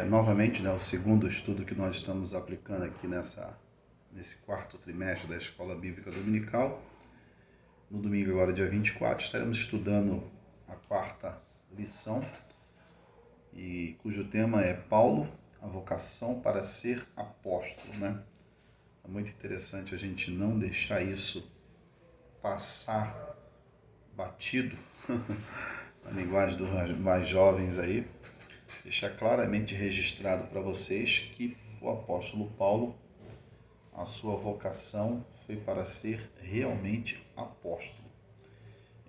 Novamente, né, o segundo estudo que nós estamos aplicando aqui nesse quarto trimestre da Escola Bíblica Dominical. No domingo, agora dia 24, estaremos estudando a quarta lição, e cujo tema é Paulo, a vocação para ser apóstolo, né? É muito interessante a gente não deixar isso passar batido, na linguagem dos mais jovens aí, deixar claramente registrado para vocês que o apóstolo Paulo, a sua vocação foi para ser realmente apóstolo.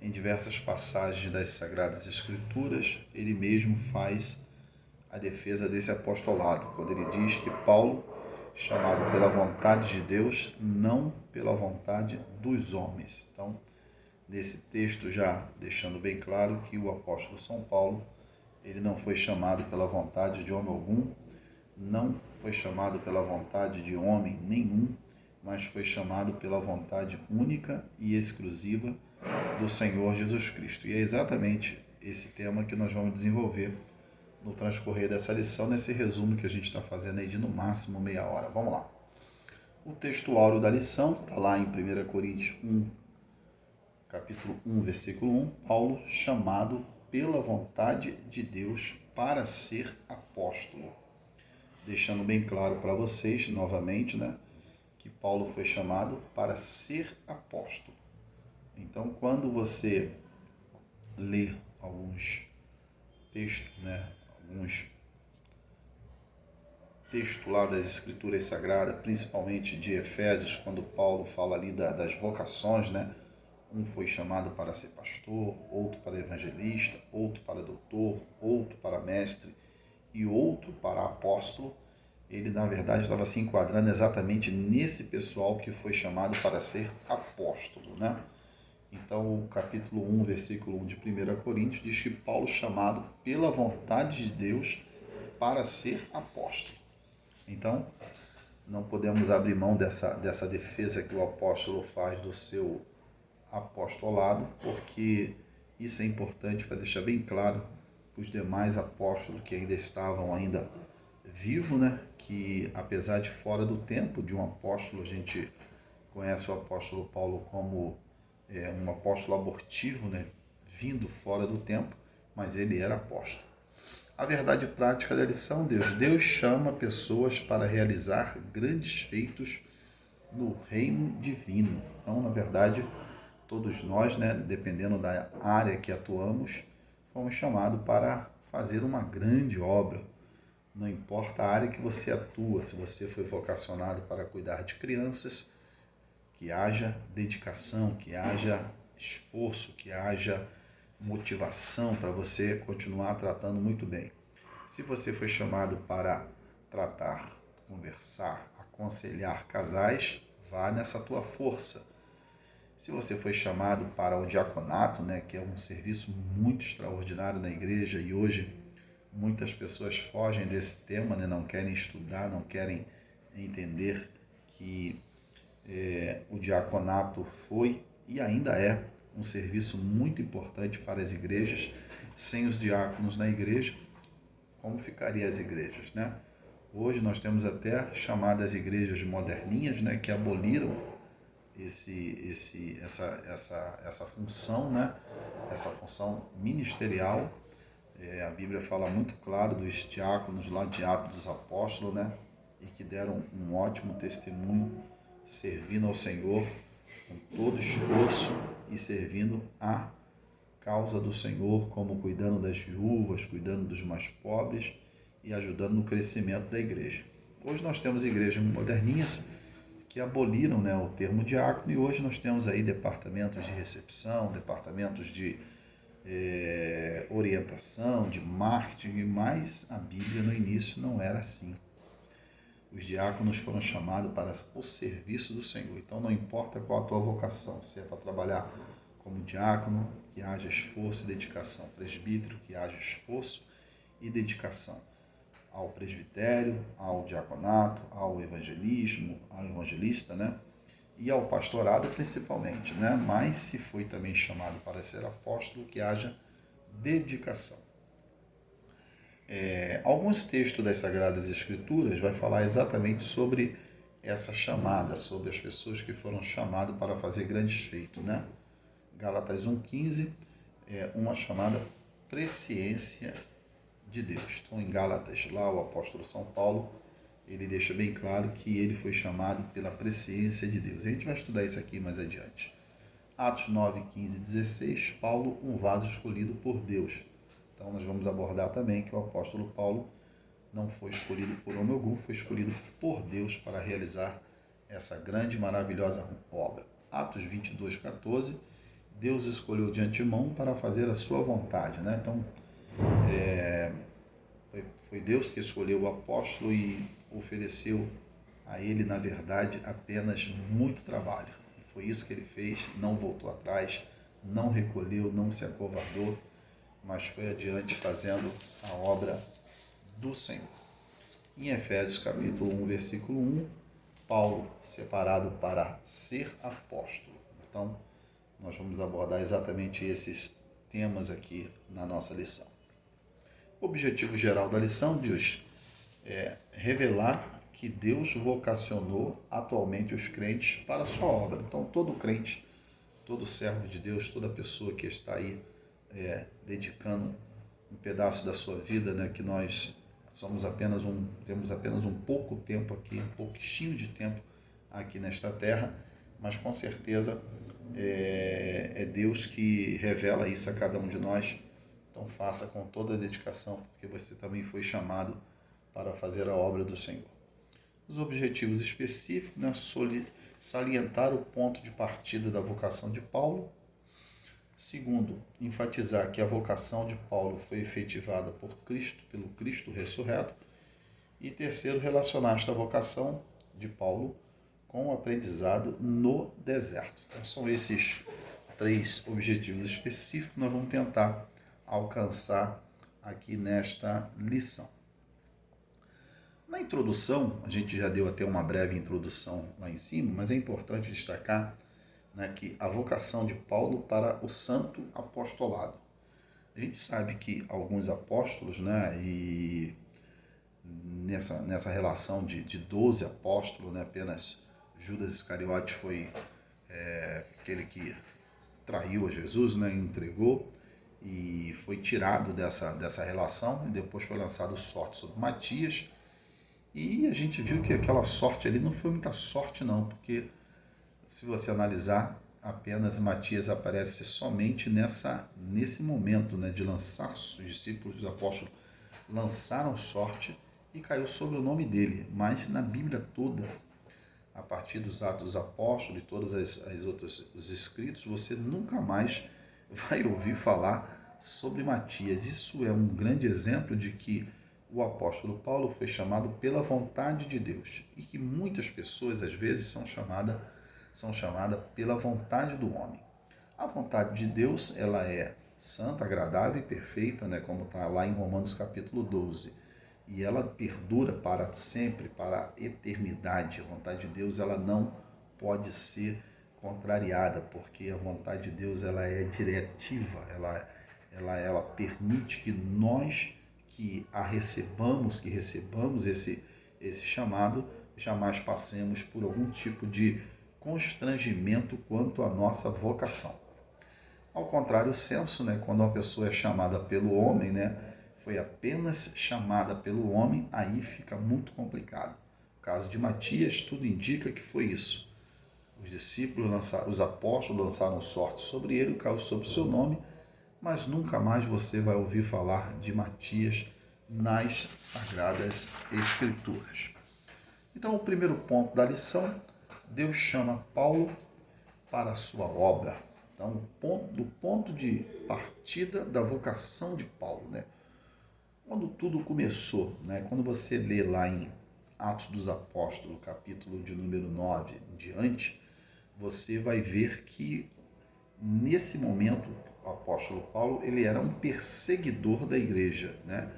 Em diversas passagens das Sagradas Escrituras, ele mesmo faz a defesa desse apostolado, quando ele diz que Paulo, chamado pela vontade de Deus, não pela vontade dos homens. Então, nesse texto já deixando bem claro que o apóstolo São Paulo, ele não foi chamado pela vontade de homem algum, não foi chamado pela vontade de homem nenhum, mas foi chamado pela vontade única e exclusiva do Senhor Jesus Cristo. E é exatamente esse tema que nós vamos desenvolver no transcorrer dessa lição, nesse resumo que a gente está fazendo aí de no máximo meia hora. Vamos lá. O texto áureo da lição está lá em 1 Coríntios 1, capítulo 1, versículo 1, Paulo chamado pela vontade de Deus para ser apóstolo. Deixando bem claro para vocês, novamente, né, que Paulo foi chamado para ser apóstolo. Então, quando você lê alguns textos, né, alguns textos lá das Escrituras Sagradas, principalmente de Efésios, quando Paulo fala ali das vocações, né, um foi chamado para ser pastor, outro para evangelista, outro para doutor, outro para mestre e outro para apóstolo. Ele, na verdade, estava se enquadrando exatamente nesse pessoal que foi chamado para ser apóstolo, né? Então, o capítulo 1, versículo 1 de 1 Coríntios diz que Paulo, chamado pela vontade de Deus para ser apóstolo. Então, não podemos abrir mão dessa defesa que o apóstolo faz do seu apostolado, porque isso é importante para deixar bem claro para os demais apóstolos que ainda estavam vivos, né? Que apesar de fora do tempo de um apóstolo, a gente conhece o apóstolo Paulo como um apóstolo abortivo, né? Vindo fora do tempo, mas ele era apóstolo. A verdade prática da lição, Deus chama pessoas para realizar grandes feitos no reino divino. Então, na verdade, todos nós, né, dependendo da área que atuamos, fomos chamados para fazer uma grande obra. Não importa a área que você atua, se você foi vocacionado para cuidar de crianças, que haja dedicação, que haja esforço, que haja motivação para você continuar tratando muito bem. Se você foi chamado para tratar, conversar, aconselhar casais, vá nessa tua força. Se você foi chamado para o diaconato, né, que é um serviço muito extraordinário na igreja, e hoje muitas pessoas fogem desse tema, né, não querem estudar, não querem entender que o diaconato foi e ainda é um serviço muito importante para as igrejas. Sem os diáconos na igreja, como ficariam as igrejas, né? Hoje nós temos até chamadas igrejas moderninhas, né, que aboliram essa função, né? Essa função ministerial. A Bíblia fala muito claro dos diáconos lá de Atos dos Apóstolos, né? E que deram um ótimo testemunho, servindo ao Senhor com todo esforço e servindo a causa do Senhor, como cuidando das viúvas, cuidando dos mais pobres e ajudando no crescimento da igreja. Hoje nós temos igrejas moderninhas que aboliram, né, o termo diácono, e hoje nós temos aí departamentos de recepção, departamentos de orientação, de marketing, mas a Bíblia no início não era assim. Os diáconos foram chamados para o serviço do Senhor. Então não importa qual a tua vocação, se é para trabalhar como diácono, que haja esforço e dedicação. Presbítero, que haja esforço e dedicação ao presbitério, ao diaconato, ao evangelismo, ao evangelista, né? E ao pastorado principalmente, né? Mas se foi também chamado para ser apóstolo, que haja dedicação. Alguns textos das Sagradas Escrituras vai falar exatamente sobre essa chamada, sobre as pessoas que foram chamadas para fazer grandes feitos, né? Gálatas 1,15 é uma chamada presciência de Deus. Então, em Gálatas, lá o apóstolo São Paulo, ele deixa bem claro que ele foi chamado pela presciência de Deus. A gente vai estudar isso aqui mais adiante. Atos 9, 15 e 16, Paulo, um vaso escolhido por Deus. Então, nós vamos abordar também que o apóstolo Paulo não foi escolhido por homem algum, foi escolhido por Deus para realizar essa grande e maravilhosa obra. Atos 22, 14, Deus escolheu de antemão para fazer a sua vontade, né? Então, foi Deus que escolheu o apóstolo e ofereceu a ele, na verdade, apenas muito trabalho. E foi isso que ele fez, não voltou atrás, não recolheu, não se acovardou, mas foi adiante fazendo a obra do Senhor. Em Efésios capítulo 1, versículo 1, Paulo separado para ser apóstolo. Então, nós vamos abordar exatamente esses temas aqui na nossa lição. O objetivo geral da lição diz revelar que Deus vocacionou atualmente os crentes para a sua obra. Então, todo crente, todo servo de Deus, toda pessoa que está aí dedicando um pedaço da sua vida, né, que nós temos apenas um pouco tempo aqui, um pouquinho de tempo aqui nesta terra, mas com certeza é Deus que revela isso a cada um de nós. Então faça com toda a dedicação, porque você também foi chamado para fazer a obra do Senhor. Os objetivos específicos, né, salientar o ponto de partida da vocação de Paulo. Segundo, enfatizar que a vocação de Paulo foi efetivada por Cristo, pelo Cristo ressurreto. E terceiro, relacionar esta vocação de Paulo com o aprendizado no deserto. Então são esses 3 objetivos específicos que nós vamos tentar alcançar aqui nesta lição. Na introdução, a gente já deu até uma breve introdução lá em cima, mas é importante destacar, né, que a vocação de Paulo para o santo apostolado. A gente sabe que alguns apóstolos, né, e nessa relação de 12 apóstolos, né, apenas Judas Iscariote foi aquele que traiu a Jesus, né, entregou e foi tirado dessa relação, e depois foi lançado sorte sobre Matias, e a gente viu que aquela sorte ali não foi muita sorte não, porque se você analisar, apenas Matias aparece somente nesse momento, né, de lançar os discípulos, os apóstolos lançaram sorte e caiu sobre o nome dele, mas na Bíblia toda, a partir dos Atos dos Apóstolos e todas as outras, os escritos, você nunca mais vai ouvir falar sobre Matias. Isso é um grande exemplo de que o apóstolo Paulo foi chamado pela vontade de Deus e que muitas pessoas às vezes são chamadas pela vontade do homem. A vontade de Deus, ela é santa, agradável e perfeita, né, como está lá em Romanos capítulo 12. E ela perdura para sempre, para a eternidade. A vontade de Deus, ela não pode ser contrariada, porque a vontade de Deus, ela é diretiva, ela permite que nós que recebamos esse chamado, jamais passemos por algum tipo de constrangimento quanto à nossa vocação. Ao contrário, o senso, né, quando uma pessoa é chamada pelo homem, né, foi apenas chamada pelo homem, aí fica muito complicado. No caso de Matias, tudo indica que foi isso. Os discípulos, os apóstolos lançaram sorte sobre ele, caiu sobre o seu nome, mas nunca mais você vai ouvir falar de Matias nas Sagradas Escrituras. Então, o primeiro ponto da lição, Deus chama Paulo para a sua obra. Então, do ponto de partida da vocação de Paulo, né? Quando tudo começou, né? Quando você lê lá em Atos dos Apóstolos, capítulo de número 9 em diante, você vai ver que nesse momento o apóstolo Paulo, ele era um perseguidor da igreja, né?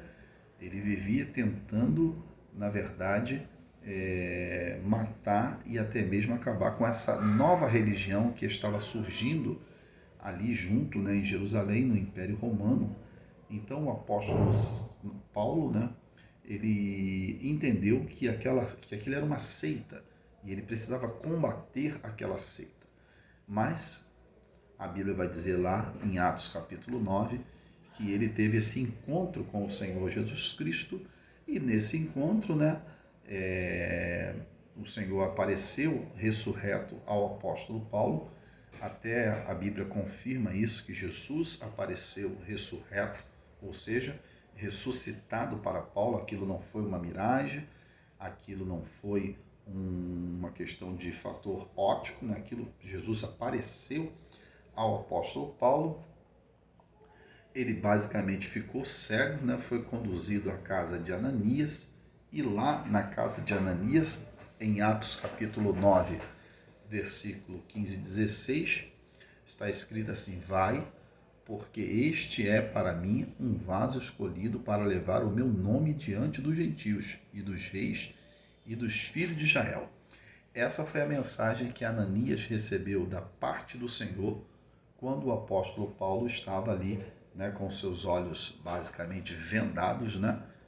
Ele vivia tentando, na verdade, matar e até mesmo acabar com essa nova religião que estava surgindo ali junto, né, em Jerusalém, no Império Romano. Então o apóstolo Paulo, né, ele entendeu que aquilo era uma seita e ele precisava combater aquela seita. Mas a Bíblia vai dizer lá em Atos capítulo 9 que ele teve esse encontro com o Senhor Jesus Cristo e nesse encontro, o Senhor apareceu ressurreto ao apóstolo Paulo. Até a Bíblia confirma isso, que Jesus apareceu ressurreto, ou seja, ressuscitado para Paulo. Aquilo não foi uma miragem, aquilo não foi uma questão de fator óptico, aquilo Jesus apareceu ao apóstolo Paulo. Ele basicamente ficou cego, foi conduzido à casa de Ananias, e lá na casa de Ananias, em Atos capítulo 9, versículo 15 e 16, está escrito assim: vai, porque este é para mim um vaso escolhido para levar o meu nome diante dos gentios e dos reis e dos filhos de Israel. Essa foi a mensagem que Ananias recebeu da parte do Senhor quando o apóstolo Paulo estava ali, com seus olhos basicamente vendados,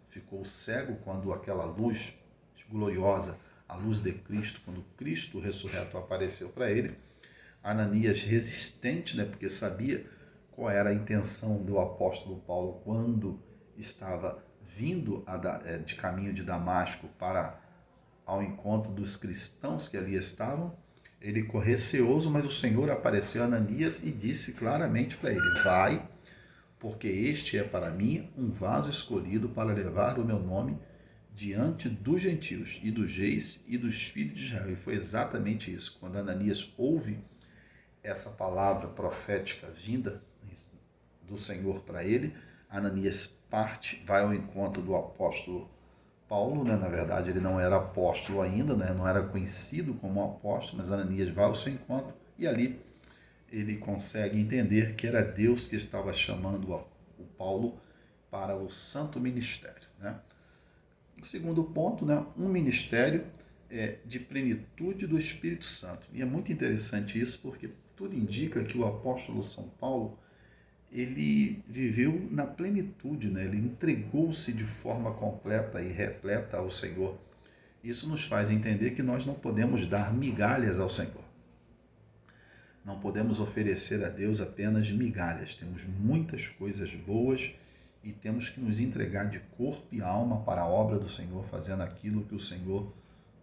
ficou cego quando aquela luz gloriosa, a luz de Cristo, quando Cristo ressurreto apareceu para ele. Ananias resistente, porque sabia qual era a intenção do apóstolo Paulo quando estava vindo de caminho de Damasco para ao encontro dos cristãos que ali estavam. Ele ficou receoso, mas o Senhor apareceu a Ananias e disse claramente para ele: vai, porque este é para mim um vaso escolhido para levar o meu nome diante dos gentios e dos reis e dos filhos de Israel. E foi exatamente isso. Quando Ananias ouve essa palavra profética vinda do Senhor para ele, Ananias parte, vai ao encontro do apóstolo Paulo, na verdade ele não era apóstolo ainda, não era conhecido como apóstolo, mas Ananias vai ao seu encontro e ali ele consegue entender que era Deus que estava chamando o Paulo para o santo ministério. O segundo ponto, um ministério de plenitude do Espírito Santo. E é muito interessante isso, porque tudo indica que o apóstolo São Paulo, ele viveu na plenitude, ele entregou-se de forma completa e repleta ao Senhor. Isso nos faz entender que nós não podemos dar migalhas ao Senhor. Não podemos oferecer a Deus apenas migalhas. Temos muitas coisas boas e temos que nos entregar de corpo e alma para a obra do Senhor, fazendo aquilo que o Senhor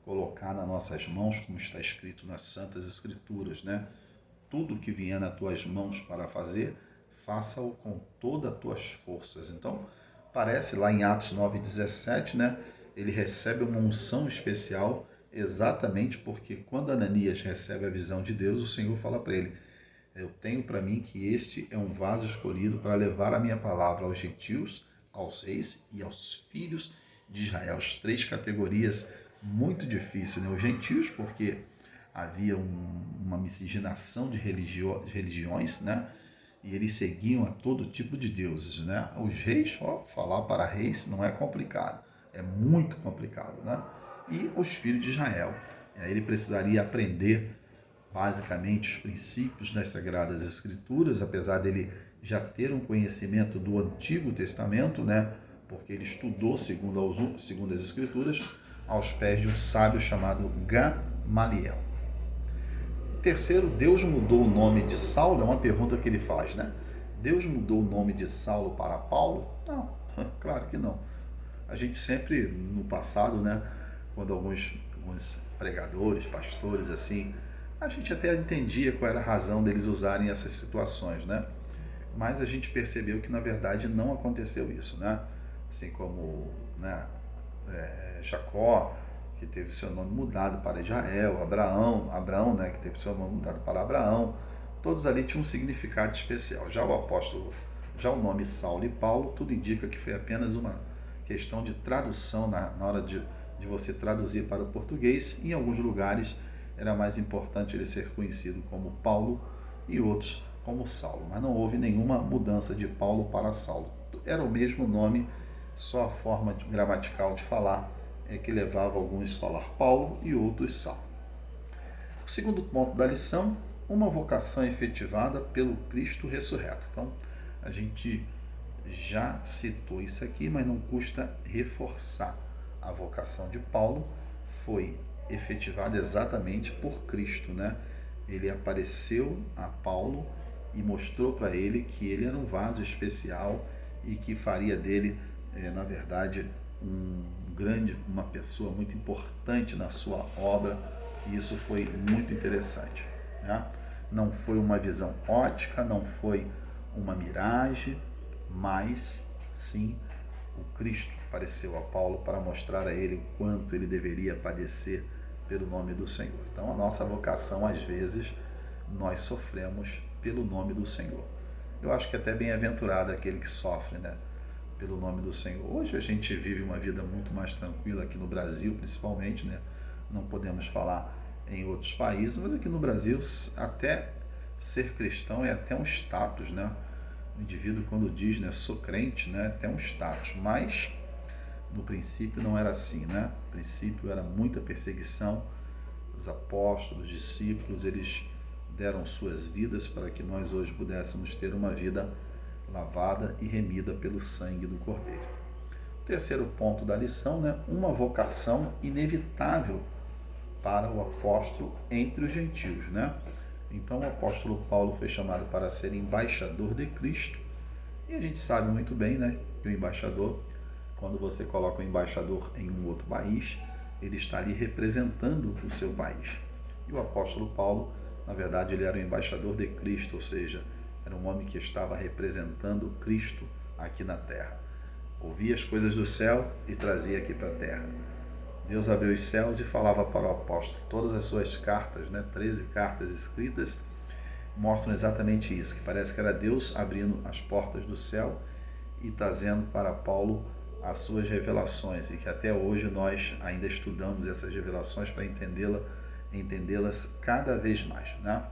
colocar nas nossas mãos, como está escrito nas Santas Escrituras, Tudo que vier nas tuas mãos para fazer, faça-o com todas as tuas forças. Então, parece lá em Atos 9,17, ele recebe uma unção especial, exatamente porque quando Ananias recebe a visão de Deus, o Senhor fala para ele: eu tenho para mim que este é um vaso escolhido para levar a minha palavra aos gentios, aos reis e aos filhos de Israel. As três categorias muito difíceis, Os gentios, porque havia uma miscigenação de religiões, e eles seguiam a todo tipo de deuses, Os reis, falar para reis não é complicado, é muito complicado, E os filhos de Israel. E aí ele precisaria aprender basicamente os princípios das Sagradas Escrituras, apesar dele já ter um conhecimento do Antigo Testamento, porque ele estudou segundo as Escrituras aos pés de um sábio chamado Gamaliel. Terceiro, Deus mudou o nome de Saulo? É uma pergunta que ele faz, Deus mudou o nome de Saulo para Paulo? Não, claro que não. A gente sempre, no passado, quando alguns pregadores, pastores, assim, a gente até entendia qual era a razão deles usarem essas situações, Mas a gente percebeu que, na verdade, não aconteceu isso, Assim como Jacó, que teve seu nome mudado para Israel, Abraão, que teve seu nome mudado para Abraão, todos ali tinham um significado especial. Já o nome Saulo e Paulo, tudo indica que foi apenas uma questão de tradução na hora de você traduzir para o português. Em alguns lugares era mais importante ele ser conhecido como Paulo e outros como Saulo, mas não houve nenhuma mudança de Paulo para Saulo. Era o mesmo nome, só a forma gramatical de falar é que levava alguns a falar Paulo e outros Saulo. O segundo ponto da lição: uma vocação efetivada pelo Cristo ressurreto. Então, a gente já citou isso aqui, mas não custa reforçar. A vocação de Paulo foi efetivada exatamente por Cristo, né? Ele apareceu a Paulo e mostrou para ele que ele era um vaso especial e que faria dele, na verdade, uma pessoa muito importante na sua obra, e isso foi muito interessante, né? Não foi uma visão ótica, não foi uma miragem, mas sim o Cristo apareceu a Paulo para mostrar a ele o quanto ele deveria padecer pelo nome do Senhor. Então a nossa vocação, às vezes, nós sofremos pelo nome do Senhor. Eu acho que até bem-aventurado aquele que sofre, né, pelo nome do Senhor. Hoje a gente vive uma vida muito mais tranquila aqui no Brasil, principalmente, né? Não podemos falar em outros países, mas aqui no Brasil até ser cristão é até um status, né? O indivíduo quando diz, né, sou crente, né, até um status, mas no princípio não era assim, né? No princípio era muita perseguição. Os apóstolos, os discípulos, eles deram suas vidas para que nós hoje pudéssemos ter uma vida lavada e remida pelo sangue do Cordeiro. Terceiro ponto da lição, né? Uma vocação inevitável para o apóstolo entre os gentios, né? Então o apóstolo Paulo foi chamado para ser embaixador de Cristo, e a gente sabe muito bem, né, que o embaixador, quando você coloca o embaixador em um outro país, ele está ali representando o seu país. E o apóstolo Paulo, na verdade, ele era o embaixador de Cristo, ou seja, era um homem que estava representando Cristo aqui na terra. Ouvia as coisas do céu e trazia aqui para a terra. Deus abriu os céus e falava para o apóstolo. Todas as suas cartas, né, 13 cartas escritas, mostram exatamente isso, que parece que era Deus abrindo as portas do céu e trazendo para Paulo as suas revelações, e que até hoje nós ainda estudamos essas revelações para entendê-las cada vez mais, né?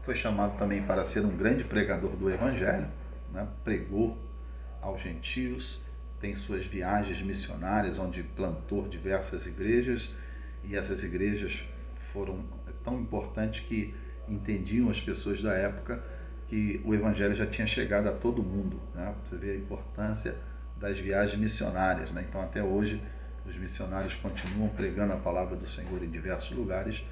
Foi chamado também para ser um grande pregador do Evangelho, né? Pregou aos gentios, tem suas viagens missionárias, onde plantou diversas igrejas, e essas igrejas foram tão importantes que entendiam as pessoas da época que o Evangelho já tinha chegado a todo mundo, né? Você vê a importância das viagens missionárias, né? Então até hoje os missionários continuam pregando a palavra do Senhor em diversos lugares,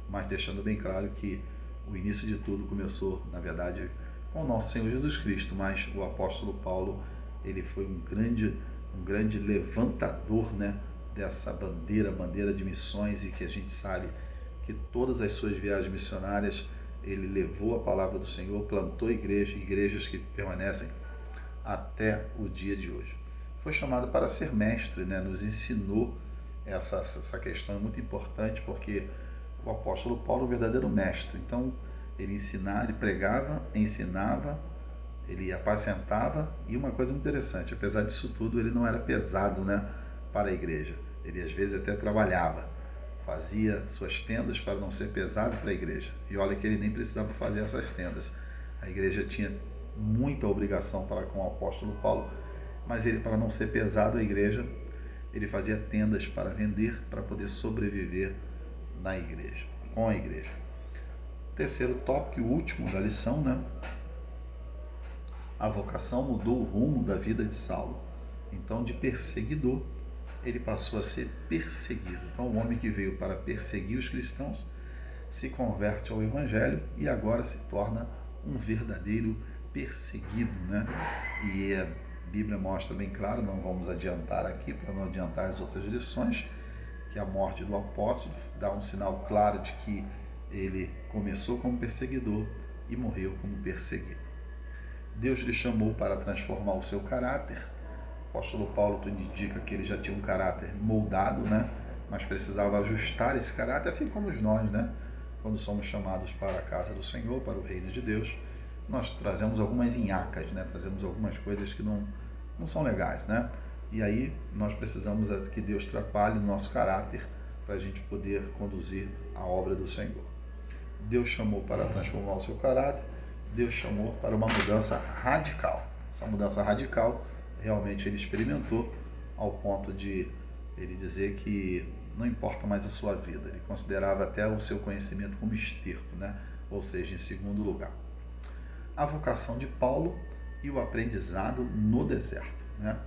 mas deixando bem claro que o início de tudo começou, na verdade, com o nosso Senhor Jesus Cristo, mas o apóstolo Paulo, ele foi um grande levantador, né, dessa bandeira de missões, e que a gente sabe que todas as suas viagens missionárias ele levou a palavra do Senhor, plantou igrejas que permanecem até o dia de hoje. Foi chamado para ser mestre, né, nos ensinou essa questão é muito importante, porque o apóstolo Paulo é o verdadeiro mestre. Então ele ensinava, ele pregava, ensinava, ele apacentava, e uma coisa muito interessante, apesar disso tudo, ele não era pesado, né, para a igreja. Ele às vezes até trabalhava, fazia suas tendas para não ser pesado para a igreja. E olha que ele nem precisava fazer essas tendas. A igreja tinha muita obrigação para com o apóstolo Paulo, mas ele, para não ser pesado a igreja, ele fazia tendas para vender, para poder sobreviver na igreja, com a igreja. Terceiro tópico, o último da lição, né? A vocação mudou o rumo da vida de Saulo. Então, de perseguidor, ele passou a ser perseguido. Então, o homem que veio para perseguir os cristãos se converte ao Evangelho e agora se torna um verdadeiro perseguido, né? E a Bíblia mostra bem claro, não vamos adiantar aqui para não adiantar as outras lições, que a morte do apóstolo dá um sinal claro de que ele começou como perseguidor e morreu como perseguido. Deus lhe chamou para transformar o seu caráter. O apóstolo Paulo tudo indica que ele já tinha um caráter moldado, né? Mas precisava ajustar esse caráter, assim como nós, né? Quando somos chamados para a casa do Senhor, para o reino de Deus, nós trazemos algumas nhacas, né? Trazemos algumas coisas que não são legais, né? E aí nós precisamos que Deus trabalhe o nosso caráter para a gente poder conduzir a obra do Senhor. Deus chamou para transformar o seu caráter, Deus chamou para uma mudança radical. Essa mudança radical realmente ele experimentou ao ponto de ele dizer que não importa mais a sua vida, ele considerava até o seu conhecimento como esterco, né? Ou seja, em segundo lugar. A vocação de Paulo e o aprendizado no deserto, né?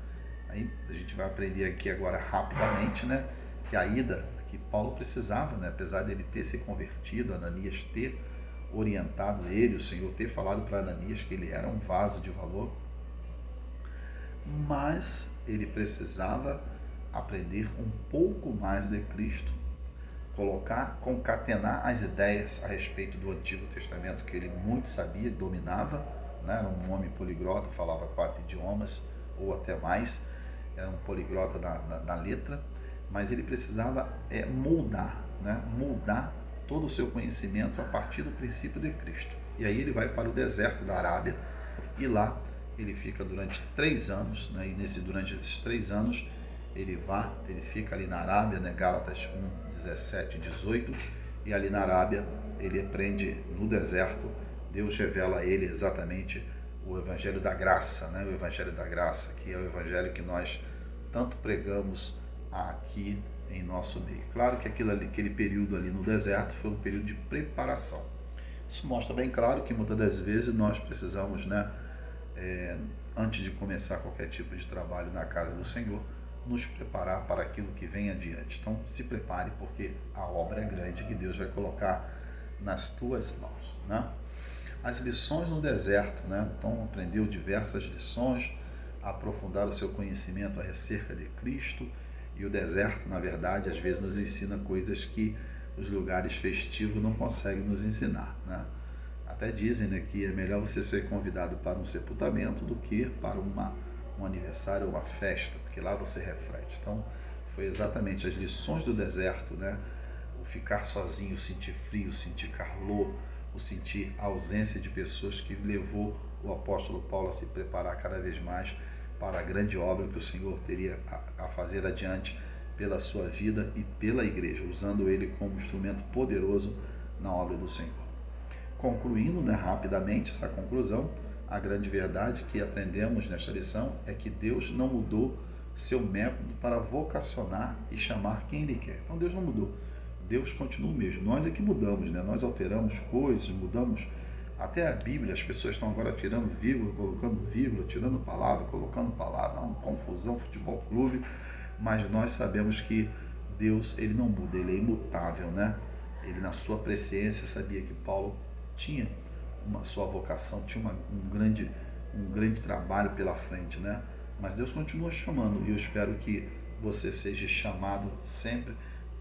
Aí a gente vai aprender aqui agora rapidamente, né, que a ida que Paulo precisava, né, apesar dele ter se convertido, Ananias ter orientado ele, o Senhor ter falado para Ananias que ele era um vaso de valor, mas ele precisava aprender um pouco mais de Cristo, concatenar as ideias a respeito do Antigo Testamento que ele muito sabia, dominava, né? Era um homem poliglota, falava 4 idiomas ou até mais, era um poliglota na letra, mas ele precisava moldar, né? Moldar todo o seu conhecimento a partir do princípio de Cristo. E aí ele vai para o deserto da Arábia e lá ele fica durante 3 anos, né? E durante esses 3 anos ele fica ali na Arábia, né? Gálatas 1, 17 e 18, e ali na Arábia ele aprende no deserto, Deus revela a ele exatamente o Evangelho da Graça, né? O Evangelho da Graça, que é o Evangelho que nós tanto pregamos aqui em nosso meio. Claro que aquele período ali no deserto foi um período de preparação. Isso mostra bem claro que muitas das vezes nós precisamos, né, antes de começar qualquer tipo de trabalho na casa do Senhor, nos preparar para aquilo que vem adiante. Então se prepare, porque a obra é grande que Deus vai colocar nas tuas mãos, né? As lições no deserto, né? Então aprendeu diversas lições, aprofundar o seu conhecimento acerca de Cristo, e o deserto, na verdade, às vezes nos ensina coisas que os lugares festivos não conseguem nos ensinar, né? Até dizem, né, que é melhor você ser convidado para um sepultamento do que para um aniversário ou uma festa, porque lá você reflete. Então, foi exatamente as lições do deserto, né? O ficar sozinho, o sentir frio, o sentir calor, o sentir a ausência de pessoas, que levou o apóstolo Paulo a se preparar cada vez mais para a grande obra que o Senhor teria a fazer adiante pela sua vida e pela igreja, usando ele como instrumento poderoso na obra do Senhor. Concluindo, né, rapidamente essa conclusão, a grande verdade que aprendemos nesta lição é que Deus não mudou seu método para vocacionar e chamar quem Ele quer. Então Deus não mudou, Deus continua o mesmo. Nós é que mudamos, né? Nós alteramos coisas, mudamos até a Bíblia. As pessoas estão agora tirando vírgula, colocando vírgula, tirando palavra, colocando palavra, uma confusão, futebol clube, mas nós sabemos que Deus, Ele não muda, Ele é imutável, né? Ele, na sua presciência, sabia que Paulo tinha sua vocação, tinha um grande trabalho pela frente, né? Mas Deus continua chamando, e eu espero que você seja chamado sempre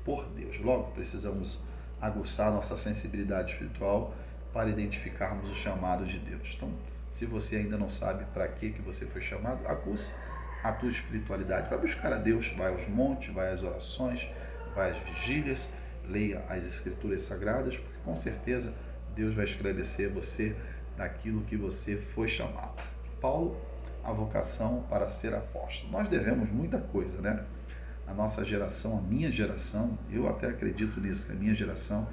por Deus. Logo, precisamos aguçar nossa sensibilidade espiritual para identificarmos o chamado de Deus. Então, se você ainda não sabe para que você foi chamado, aguce a tua espiritualidade. Vai buscar a Deus, vai aos montes, vai às orações, vai às vigílias, leia as Escrituras Sagradas, porque com certeza Deus vai esclarecer você daquilo que você foi chamado. Paulo, a vocação para ser apóstolo. Nós devemos muita coisa, né? A nossa geração, a minha geração, eu até acredito nisso, que a minha geração,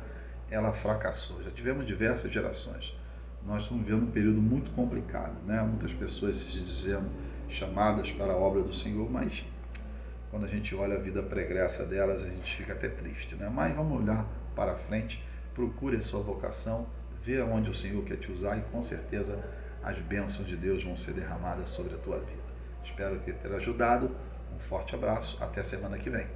ela fracassou. Já tivemos diversas gerações. Nós estamos vivendo um período muito complicado, né? Muitas pessoas se dizendo chamadas para a obra do Senhor, mas quando a gente olha a vida pregressa delas, a gente fica até triste, né? Mas vamos olhar para frente, procure a sua vocação, vê onde o Senhor quer te usar, e com certeza as bênçãos de Deus vão ser derramadas sobre a tua vida. Espero ter ajudado. Um forte abraço, até semana que vem.